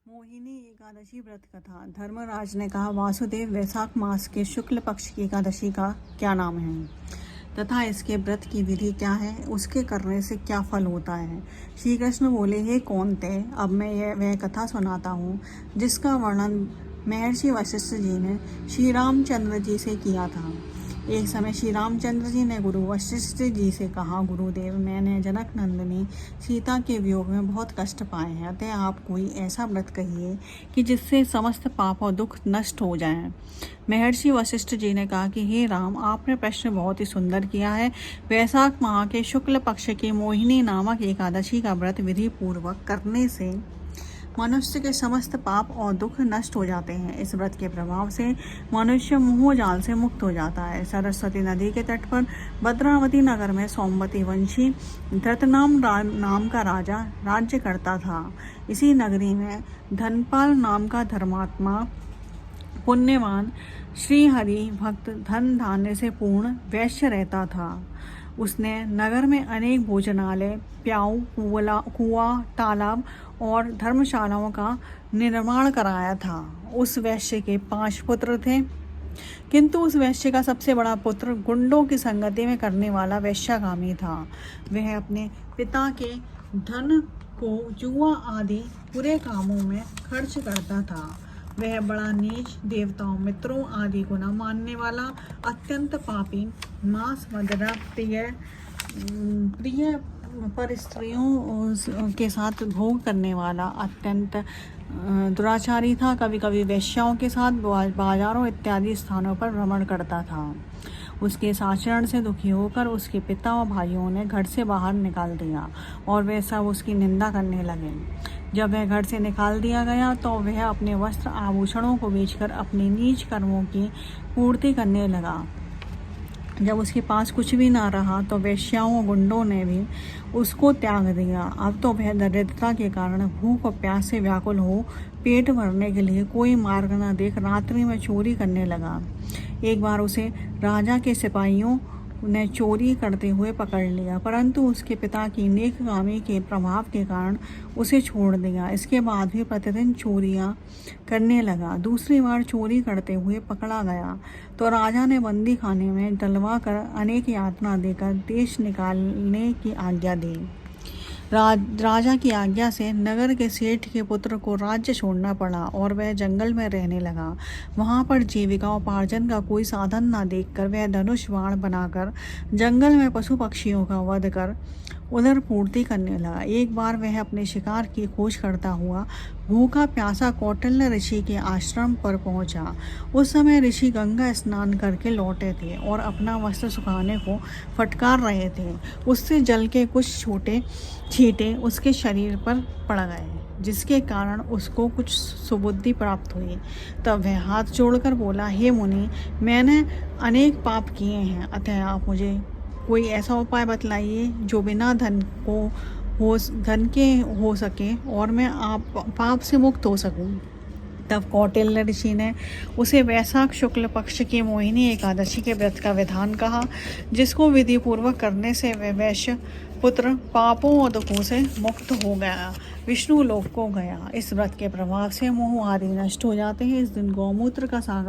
मोहिनी एकादशी व्रत कथा। धर्मराज ने कहा, वासुदेव, वैशाख मास के शुक्ल पक्ष की एकादशी का क्या नाम है तथा इसके व्रत की विधि क्या है, उसके करने से क्या फल होता है। श्री कृष्ण बोले, हे कौन्ते, अब मैं वह कथा सुनाता हूँ जिसका वर्णन महर्षि वशिष्ठ जी ने श्री रामचंद्र जी से किया था। एक समय श्री रामचंद्र जी ने गुरु वशिष्ठ जी से कहा, गुरुदेव, मैंने जनक नंदिनी सीता के वियोग में बहुत कष्ट पाए हैं, अतः आप कोई ऐसा व्रत कहिए कि जिससे समस्त पाप और दुख नष्ट हो जाएं। महर्षि वशिष्ठ जी ने कहा कि हे राम, आपने प्रश्न बहुत ही सुंदर किया है। वैशाख माह के शुक्ल पक्ष की मोहिनी नामक एकादशी का व्रत विधि पूर्वक करने से मनुष्य के समस्त पाप और दुख नष्ट हो जाते हैं। इस व्रत के प्रभाव से मनुष्य मोह जाल से मुक्त हो जाता है। सरस्वती नदी के तट पर भद्रावती नगर में सोमवती वंशी धृतनाम नाम का राजा राज्य करता था। इसी नगरी में धनपाल नाम का धर्मात्मा पुण्यवान श्री हरि भक्त धन धान्य से पूर्ण वैश्य रहता था। उसने नगर में अनेक भोजनालय, प्याऊ, कुआं, तालाब और धर्मशालाओं का निर्माण कराया था। उस वैश्य के 5 पुत्र थे, किंतु उस वैश्य का सबसे बड़ा पुत्र गुंडों की संगति में करने वाला वैश्यागामी था। वह अपने पिता के धन को जुआ आदि बुरे कामों में खर्च करता था। वह बड़ा नीच, देवताओं, मित्रों आदि को न मानने वाला, अत्यंत पापी, मांस मदिरा प्रिय पर स्त्रियों के साथ भोग करने वाला, अत्यंत दुराचारी था। कभी कभी वेश्याओं के साथ बाजारों इत्यादि स्थानों पर भ्रमण करता था। उसके इस आचरण से दुखी होकर उसके पिता और भाइयों ने घर से बाहर निकाल दिया और वे सब उसकी निंदा करने लगे। जब वह घर से निकाल दिया गया तो वह अपने वस्त्र आभूषणों को बेचकर अपने नीच कर्मों की पूर्ति करने लगा। जब उसके पास कुछ भी ना रहा तो वेश्याओं और गुंडों ने भी उसको त्याग दिया। अब तो वह दरिद्रता के कारण भूख और प्यास से व्याकुल हो पेट भरने के लिए कोई मार्ग न देख रात्रि में चोरी करने लगा। एक बार उसे राजा के सिपाहियों ने चोरी करते हुए पकड़ लिया, परंतु उसके पिता की नेककामी के प्रभाव के कारण उसे छोड़ दिया। इसके बाद भी प्रतिदिन चोरियां करने लगा। दूसरी बार चोरी करते हुए पकड़ा गया तो राजा ने बंदी खाने में डलवा कर अनेक यातना देकर देश निकालने की आज्ञा दी। राजा की आज्ञा से नगर के सेठ के पुत्र को राज्य छोड़ना पड़ा और वह जंगल में रहने लगा। वहां पर जीविका उपार्जन का कोई साधन न देखकर वह धनुष बाण बनाकर जंगल में पशु पक्षियों का वध कर उधर पूर्ति करने लगा। एक बार वह अपने शिकार की खोज करता हुआ भूखा प्यासा कौटिल्य ऋषि के आश्रम पर पहुंचा। उस समय ऋषि गंगा स्नान करके लौटे थे और अपना वस्त्र सुखाने को फटकार रहे थे। उससे जल के कुछ छोटे छींटे उसके शरीर पर पड़ गए, जिसके कारण उसको कुछ सुबुद्धि प्राप्त हुई। तब वह हाथ जोड़कर बोला, हे मुनि, मैंने अनेक पाप किए हैं, अतः आप मुझे कोई ऐसा उपाय बतलाइए जो बिना धन के हो सके और मैं पाप से मुक्त हो सकूं। तब कौटिल्य ऋषि ने उसे वैशाख शुक्ल पक्ष की मोहिनी एकादशी के व्रत का विधान कहा, जिसको विधि पूर्वक करने से वह वैश्य पुत्र पापों और दुखों से मुक्त हो गया, विष्णु लोक को गया। इस व्रत के प्रभाव से मोह आदि नष्ट हो जाते हैं। इस दिन गौमूत्र का सागर